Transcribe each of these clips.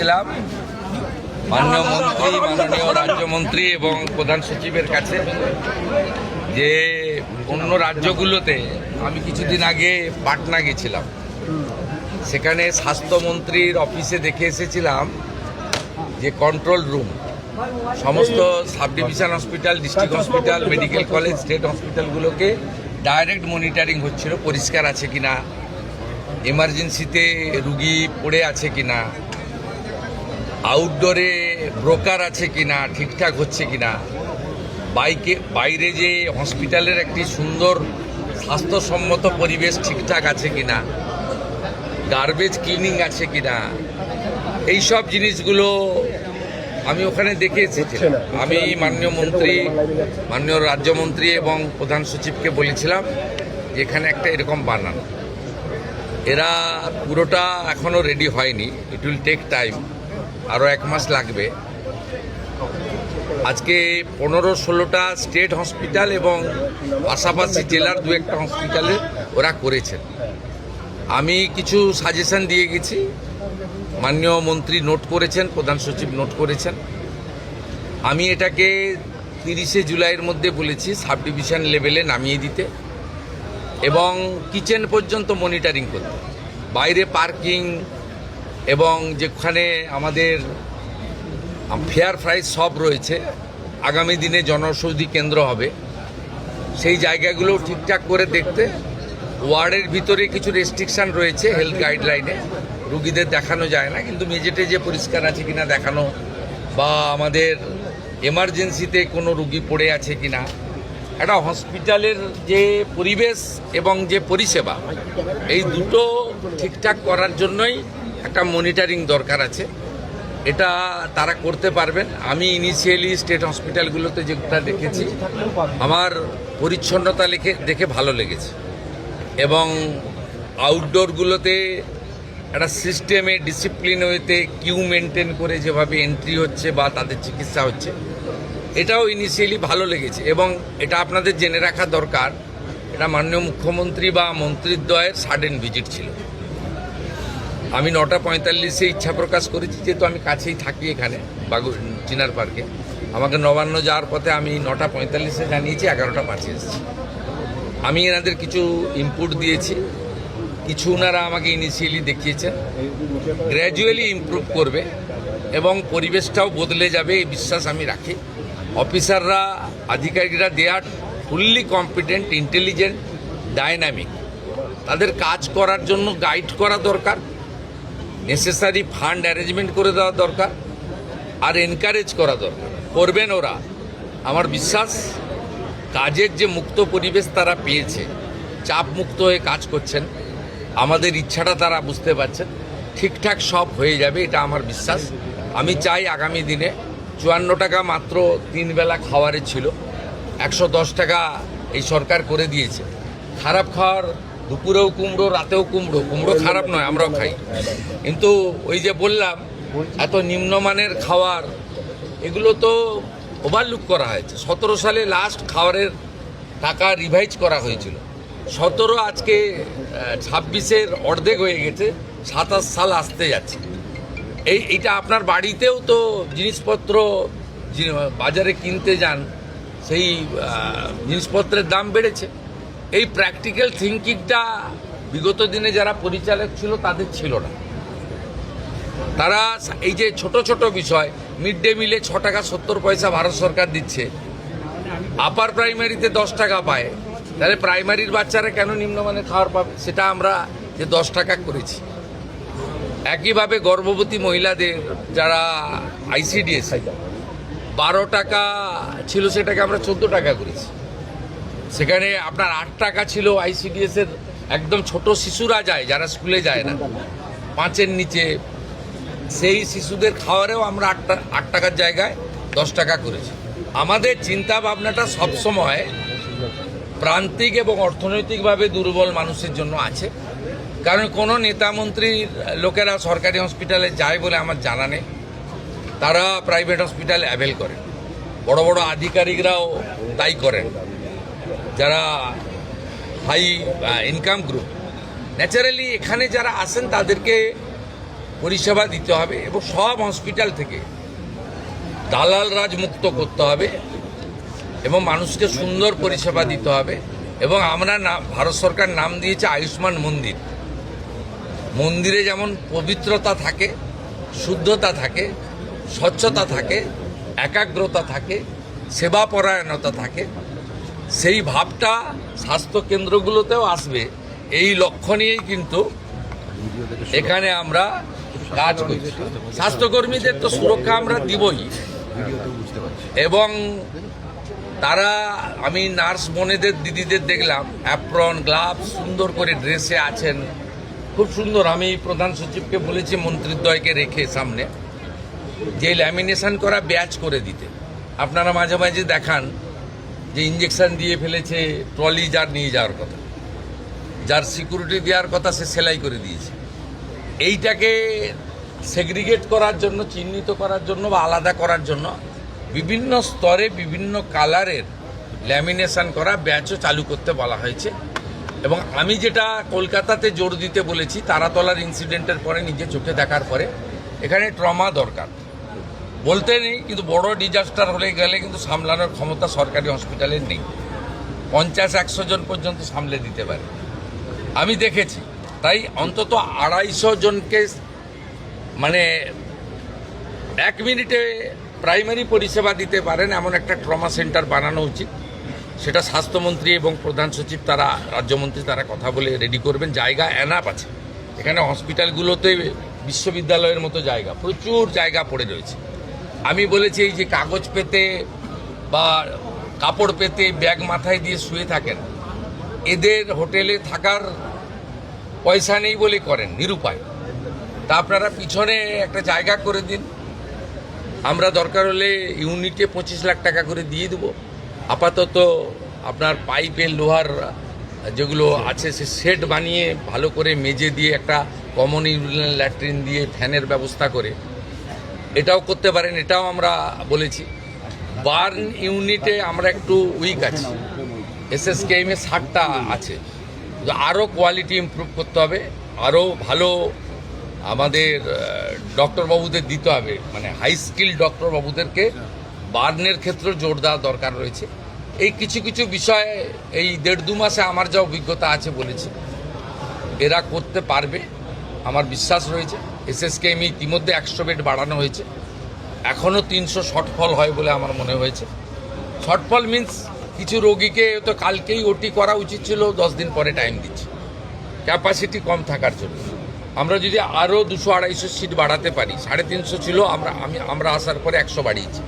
গেছিলাম মাননীয় রাজ্যমন্ত্রী এবং প্রধান সচিবের কাছে যে অন্য রাজ্যগুলোতে আমি কিছুদিন আগে পাটনা গেছিলাম, সেখানে স্বাস্থ্যমন্ত্রীর অফিসে দেখে এসেছিলাম যে কন্ট্রোল রুম সমস্ত sub division hospital, district hospital, medical college, state হসপিটালগুলোকে ডাইরেক্ট মনিটরিং হচ্ছিল, পরিষ্কার আছে কিনা, এমার্জেন্সিতে রুগী পড়ে আছে কিনা, আউটডোরে ব্রোকার আছে কিনা, ঠিকঠাক হচ্ছে কিনা, বাইরে যে হসপিটালের একটি সুন্দর স্বাস্থ্যসম্মত পরিবেশ ঠিকঠাক আছে কিনা, গার্বেজ ক্লিনিং আছে কিনা, এইসব জিনিসগুলো আমি ওখানে দেখে এসেছি। আমি মাননীয় রাজ্যমন্ত্রী এবং প্রধান সচিবকে বলেছিলাম যে এখানে একটা এরকম বানান, এরা পুরোটা এখনও রেডি হয়নি, ইট উইল টেক টাইম, আরও 1 মাস লাগবে। আজকে 15-16টা স্টেট হসপিটাল এবং পাশাপাশি জেলার 2-1টা হসপিটালে ওরা করেছেন। আমি কিছু সাজেশন দিয়ে গেছি, মাননীয় মন্ত্রী নোট করেছেন, প্রধান সচিব নোট করেছেন। আমি এটাকে 30শে জুলাইয়ের মধ্যে বলেছি সাব ডিভিশন লেভেলে নামিয়ে দিতে এবং কিচেন পর্যন্ত মনিটরিং করতে, বাইরে পার্কিং এবং যেখানে আমাদের ফেয়ার প্রাইস সব রয়েছে, আগামী দিনে জনঔষধি কেন্দ্র হবে, সেই জায়গাগুলো ঠিকঠাক করে দেখতে। ওয়ার্ডের ভিতরে কিছু রেস্ট্রিকশান রয়েছে হেলথ গাইডলাইনে, রুগীদের দেখানো যায় না, কিন্তু মেঝেটে যে পরিষ্কার আছে কিনা দেখানো, বা আমাদের এমার্জেন্সিতে কোনো রুগী পড়ে আছে কিনা, একটা হসপিটালের যে পরিবেশ এবং যে পরিষেবা, এই দুটো ঠিকঠাক করার জন্যই একটা মনিটরিং দরকার আছে। এটা তারা করতে পারবেন। আমি ইনিশিয়ালি স্টেট হসপিটালগুলোতে যেটা দেখেছি, আমার পরিচ্ছন্নতা দেখে ভালো লেগেছে এবং আউটডোরগুলোতে একটা সিস্টেমে ডিসিপ্লিন ওয়েতে কিউ মেনটেন করে যেভাবে এন্ট্রি হচ্ছে বা তাদের চিকিৎসা হচ্ছে, এটাও ইনিশিয়ালি ভালো লেগেছে। এবং এটা আপনাদের জেনে রাখা দরকার, এটা মাননীয় মুখ্যমন্ত্রী বা মন্ত্রীদ্বয়ের সাডেন ভিজিট ছিল। আমি 9:45-এ ইচ্ছা প্রকাশ করেছি, যেহেতু আমি কাছেই থাকি এখানে চিনার পার্কে, আমাকে নবান্ন যাওয়ার পথে আমি 9:45-এ জানিয়েছি, 11:05 এসেছি। আমি এনাদের কিছু ইনপুট দিয়েছি, কিছু ওনারা আমাকে ইনিশিয়ালি দেখিয়েছেন, গ্র্যাজুয়ালি ইমপ্রুভ করবে এবং পরিবেশটাও বদলে যাবে এই বিশ্বাস আমি রাখি। অফিসাররা, আধিকারিকরা দে আর ফুললি কম্পিটেন্ট, ইন্টেলিজেন্ট, ডাইনামিক। তাদের কাজ করার জন্য গাইড করা দরকার, নেসেসারি ফান্ড অ্যারেঞ্জমেন্ট করে দেওয়া দরকার, আর এনকারেজ করা দরকার। করবেন ওরা, আমার বিশ্বাস। কাজের যে মুক্ত পরিবেশ তারা পেয়েছে, চাপ মুক্ত হয়ে কাজ করছেন, আমাদের ইচ্ছাটা তারা বুঝতে পারছেন, ঠিকঠাক সব হয়ে যাবে, এটা আমার বিশ্বাস। আমি চাই আগামী দিনে 54 টাকা মাত্র 3 বেলা খাওয়ারে ছিল, 110 টাকা এই সরকার করে দিয়েছে। খারাপ খাওয়ার, দুপুরেও কুমড়ো, রাতেও কুমড়ো, কুমড়ো খারাপ নয়, আমরাও খাই, কিন্তু ওই যে বললাম এত নিম্নমানের খাওয়ার, এগুলো তো ওভারলুক করা হয়েছে। 17 সালে লাস্ট খাওয়ারের টাকা রিভাইজ করা হয়েছিল, 17 আজকে 26-এর অর্ধেক হয়ে গেছে, 27 সাল আসতে যাচ্ছে। এইটা আপনার বাড়িতেও তো জিনিসপত্র বাজারে কিনতে যান, সেই জিনিসপত্রের দাম বেড়েছে। এই প্র্যাকটিক্যাল থিঙ্কিংটা বিগত দিনে যারা পরিচালক ছিল তাদের ছিল না। তারা এই যে ছোট ছোট বিষয়, মিড ডে মিলে 6 টাকা 70 পয়সা ভারত সরকার দিচ্ছে, আপার প্রাইমারিতে 10 টাকা পায়, তাহলে প্রাইমারির বাচ্চারা কেন নিম্নমানের খাবার পাবে? সেটা আমরা যে 10 টাকা করেছি। একইভাবে গর্ভবতী মহিলাদের যারা ICDS 12 টাকা ছিল, সেটাকে আমরা 14 টাকা করেছি। সেখানে আপনার 8 টাকা ছিল ICDS-এর, একদম ছোট শিশুরা যায় যারা স্কুলে যায় না, 5-এর নিচে, সেই শিশুদের খাওয়ারেও আমরা 8 টাকার জায়গায় 10 টাকা করেছি। আমাদের চিন্তা ভাবনাটা সবসময় প্রান্তিক এবং অর্থনৈতিকভাবে দুর্বল মানুষের জন্য আছে। কারণ কোনো নেতা মন্ত্রীর লোকেরা সরকারি হসপিটালে যায় বলে আমার জানা নেই, তারা প্রাইভেট হসপিটাল অ্যাভেল করে, বড় বড় আধিকারিকরাও তাই করেন, যারা হাই ইনকাম গ্রুপ। ন্যাচারালি এখানে যারা আসেন তাদেরকে পরিষেবা দিতে হবে এবং সব হসপিটাল থেকে দালাল রাজ মুক্ত করতে হবে এবং মানুষকে সুন্দর পরিষেবা দিতে হবে। এবং আমরা ভারত সরকার নাম দিয়েছে আয়ুষ্মান মন্দির। মন্দিরে যেমন পবিত্রতা থাকে, শুদ্ধতা থাকে, স্বচ্ছতা থাকে, একাগ্রতা থাকে, সেবাপরায়ণতা থাকে, সেই ভাবটা স্বাস্থ্য কেন্দ্রগুলোতেও আসবে। এই লক্ষ্য নিয়েই কিন্তু এখানে আমরা কাজ করছি। স্বাস্থ্যকর্মীদের তো সুরক্ষা আমরা দিবই, এবং তারা, আমি নার্স বোনেদের দিদিদের দেখলাম অ্যাপ্রন গ্লাভস সুন্দর করে ড্রেসে আছেন, খুব সুন্দর। আমি প্রধান সচিবকে বলেছি মন্ত্রীদ্বয়কে রেখে সামনে যে ল্যামিনেশন করা ব্যাচ করে দিতে। আপনারা মাঝে মাঝে দেখান যে ইঞ্জেকশন দিয়ে ফেলেছে, ট্রলি যার নিয়ে যাওয়ার কথা, যার সিকিউরিটি দেওয়ার কথা সে সেলাই করে দিয়েছে। এইটাকে সেগ্রিগেট করার জন্য, চিহ্নিত করার জন্য বা আলাদা করার জন্য বিভিন্ন স্তরে বিভিন্ন কালারের ল্যামিনেশন করা ব্যাচও চালু করতে বলা হয়েছে। এবং আমি যেটা কলকাতাতে জোর দিতে বলেছি, তারাতলার ইনসিডেন্টের পরে নিজে চোখে দেখার পরে, এখানে ট্রমা দরকার বলতে নেই, কিন্তু বড় ডিজাস্টার হলে গেলে কিন্তু সামলানোর ক্ষমতা সরকারি হসপিটালের নেই। 50-100 জন পর্যন্ত সামলে দিতে পারে, আমি দেখেছি। তাই অন্তত 250 জনকে মানে 1 মিনিটে প্রাইমারি পরিষেবা দিতে পারেন এমন একটা ট্রমা সেন্টার বানানো উচিত। সেটা স্বাস্থ্যমন্ত্রী এবং প্রধান সচিব, তারা রাজ্যমন্ত্রী, তারা কথা বলে রেডি করবেন। জায়গা এনাফ আছে এখানে, হসপিটালগুলোতে বিশ্ববিদ্যালয়ের মতো জায়গা, প্রচুর জায়গা পড়ে রয়েছে। আমি বলেছি এই যে কাগজ পেতে বা কাপড় পেতে ব্যাগ মাথায় দিয়ে শুয়ে থাকেন, এদের হোটেলে থাকার পয়সা নেই বলে করেন, নিরুপায়। তা আপনারা পিছনে একটা জায়গা করে দিন, আমরা দরকার হলে ইউনিটে 25 লাখ টাকা করে দিয়ে দেবো। আপাতত আপনার পাইপের লোহার যেগুলো আছে সে সেট বানিয়ে ভালো করে মেজে দিয়ে একটা কমন ইউরিনাল ল্যাট্রিন দিয়ে ফ্যানের ব্যবস্থা করে এটাও করতে পারেন, এটাও আমরা বলেছি। বার্ন ইউনিটে আমরা একটু উইক আছি, এসএসকেএমে 60টা আছে, আরও কোয়ালিটি ইমপ্রুভ করতে হবে, আরও ভালো আমাদের ডক্টরবাবুদের দিতে হবে, মানে হাই স্কিল ডক্টরবাবুদেরকে বার্নের ক্ষেত্রে জোর দেওয়া দরকার রয়েছে। এই কিছু কিছু বিষয়ে এই 1.5-2 মাসে আমার যা অভিজ্ঞতা আছে বলেছি, এরা করতে পারবে, আমার বিশ্বাস রয়েছে। এসএসকেএম ইতিমধ্যে 100 বেড বাড়ানো হয়েছে, এখনও 300 শর্টফল হয় বলে আমার মনে হয়েছে। শর্টফল মিন্স কিছু রোগীকে তো কালকেই ওটি করা উচিত ছিল, 10 দিন পরে টাইম দিচ্ছে ক্যাপাসিটি কম থাকার জন্য। আমরা যদি আরও 200-250 সিট বাড়াতে পারি, 350 ছিল, আমরা আসার পরে 100 বাড়িয়েছি,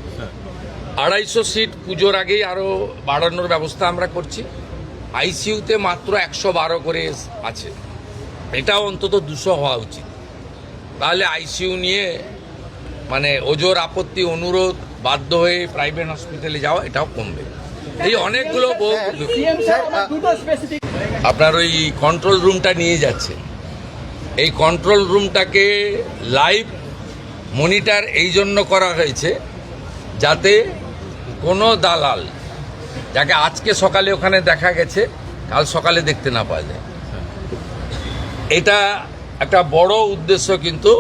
250 সিট পুজোর আগেই আরও বাড়ানোর ব্যবস্থা আমরা করছি। আইসিইউতে মাত্র 112 করে আছে, এটাও অন্তত 200 হওয়া উচিত। তাহলে আইসিইউ নিয়ে মানে ওজোর আপত্তি, অনুরোধ, বাধ্য হয়ে প্রাইভেট হসপিটালে যাওয়া, এটাও কমবে। এই অনেকগুলো আপনার ওই কন্ট্রোল রুমটা নিয়ে যাচ্ছে, এই কন্ট্রোল রুমটাকে লাইভ মনিটর এই জন্য করা হয়েছে যাতে কোনো দালাল, যাকে আজকে সকালে ওখানে দেখা গেছে, কাল সকালে দেখতে না পাওয়া যায়। এটা একটা বড় উদ্দেশ্য, কিন্তু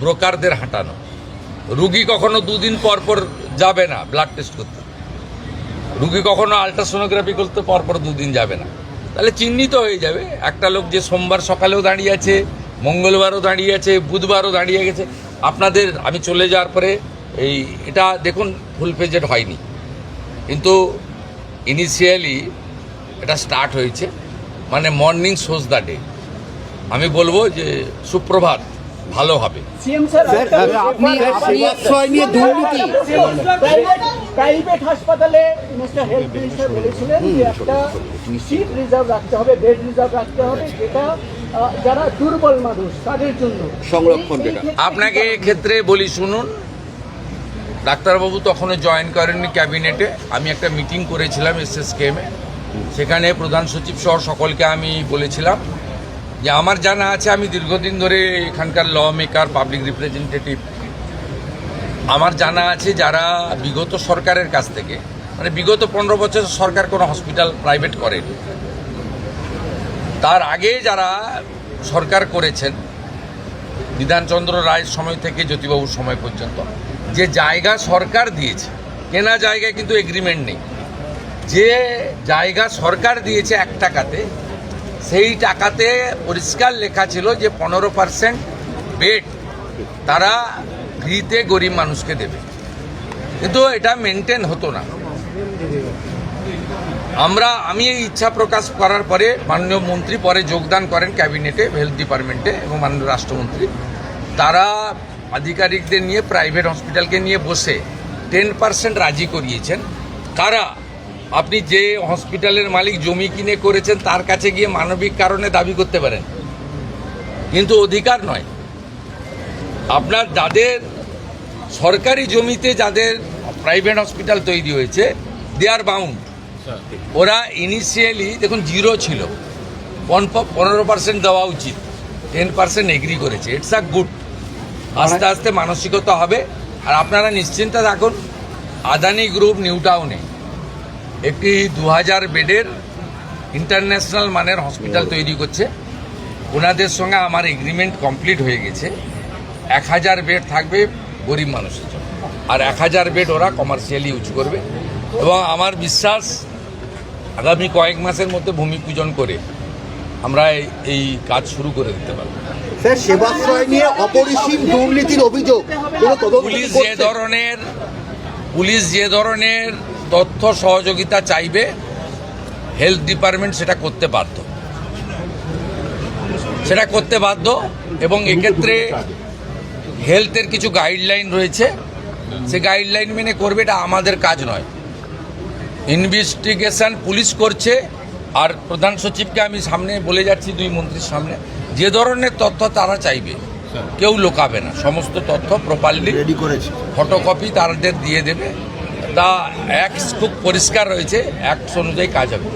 ব্রোকারদের হাঁটানো। রুগী কখনো 2 দিন পর পর যাবে না ব্লাড টেস্ট করতে, রুগী কখনো আলট্রাসোনোগ্রাফি করতে পরপর 2 দিন যাবে না, তাহলে চিহ্নিত হয়ে যাবে একটা লোক যে সোমবার সকালেও দাঁড়িয়ে আছে, মঙ্গলবারও দাঁড়িয়ে আছে, বুধবারও দাঁড়িয়ে গেছে। আপনাদের আমি চলে যাওয়ার পরে এটা দেখুন ফুল পেজেড হয়নি, কিন্তু ইনিশিয়ালি এটা স্টার্ট হয়েছে, মানে মর্নিং শোজ দ্য ডে। আমি বলবো যে সুপ্রভাত, ভালো হবে। প্রাইভেট হাসপাতালে মিনিস্টার হেলথ মিনিস্টার বলেছিলেন যে একটা সিট রিজার্ভ রাখতে হবে, বেড রিজার্ভ রাখতে হবে, যেটা যারা দুর্বল মানুষ তাদের জন্য সংরক্ষণ। আপনাকে ক্ষেত্রে বলি শুনুন, ডাক্তারবাবু তখনও জয়েন করেননি ক্যাবিনেটে। আমি একটা মিটিং করেছিলাম এসএসকেএমে, সেখানে প্রধান সচিব সহ সকলকে আমি বলেছিলাম যে আমার জানা আছে, আমি দীর্ঘদিন ধরে এখানকার ল মেকার, পাবলিক রিপ্রেজেন্টেটিভ, আমার জানা আছে যারা বিগত সরকারের কাছ থেকে, মানে বিগত 15 বছর সরকার কোনো হসপিটাল প্রাইভেট করেনি, তার আগে যারা সরকার করেছেন বিধানচন্দ্র রায়ের সময় থেকে জ্যোতিবাবুর সময় পর্যন্ত যে জায়গা সরকার দিয়েছে, কেনা জায়গায় কিন্তু এগ্রিমেন্ট নেই, যে জায়গা সরকার দিয়েছে 1 টাকাতে, সেই টাকাতে পরিষ্কার লেখা ছিল যে 15% বেড তারা ফ্রিতে গরিব মানুষকে দেবে, কিন্তু এটা মেনটেন হতো না। আমি এই ইচ্ছা প্রকাশ করার পরে মাননীয় মন্ত্রী পরে যোগদান করেন ক্যাবিনেটে, হেলথ ডিপার্টমেন্টে, এবং মাননীয় রাষ্ট্রমন্ত্রী তারা আধিকারিকদের নিয়ে প্রাইভেট হসপিটালকে নিয়ে বসে 10% রাজি করিয়েছেন। কারা? আপনি যে হসপিটালের মালিক জমি কিনে করেছেন তার কাছে গিয়ে মানবিক কারণে দাবি করতে পারেন, কিন্তু অধিকার নয়। আপনার যাদের সরকারি জমিতে যাদের প্রাইভেট হসপিটাল তৈরি হয়েছে, দে আর বাউন্ড। ওরা ইনিশিয়ালি দেখুন 0 ছিল, 15% দেওয়া উচিত, 10% এগ্রি করেছে। It's a good. আস্তে আস্তে মানসিকতা হবে। আর আপনারা নিশ্চিন্তে থাকুন, আদানি গ্রুপ নিউ টাউনে একটি 2000 বেডের ইন্টারন্যাশনাল মানের হসপিটাল তৈরি করছে। ওনাদের সঙ্গে আমার এগ্রিমেন্ট কমপ্লিট হয়ে গেছে। 1000 বেড থাকবে গরিব মানুষের জন্য, আর 1000 বেড ওরা কমার্শিয়ালি ইউজ করবে। এবং আমার বিশ্বাস আগামী কয়েক মাসের মধ্যে ভূমি পূজন করে আমরা এই কাজ শুরু করে দিতে পারব। স্যার, সেবাশ্রয় নিয়ে অপরিসীম দুর্নীতির অভিযোগ, কোনো তদন্ত পুলিশ যে ধরনের তথ্য সহযোগিতা চাইবে, হেলথ ডিপার্টমেন্ট সেটা করতে বাধ্য। এবং এক্ষেত্রে হেলথের কিছু গাইডলাইন রয়েছে, সে গাইডলাইন মেনে করবে। এটা আমাদের কাজ নয়। ইনভেস্টিগেশন পুলিশ করছে। আর প্রধান সচিবকে আমি সামনে বলে যাচ্ছি, 2 মন্ত্রীর সামনে, যে ধরনের তথ্য তারা চাইবে কেউ লোকাবে না, সমস্ত তথ্য প্রপারলি রেডি করেছে, ফটোকপি তাদের দিয়ে দেবে। তা খুব পরিষ্কার রয়েছে, অ্যাক্ট অনুযায়ী কাজ হবে।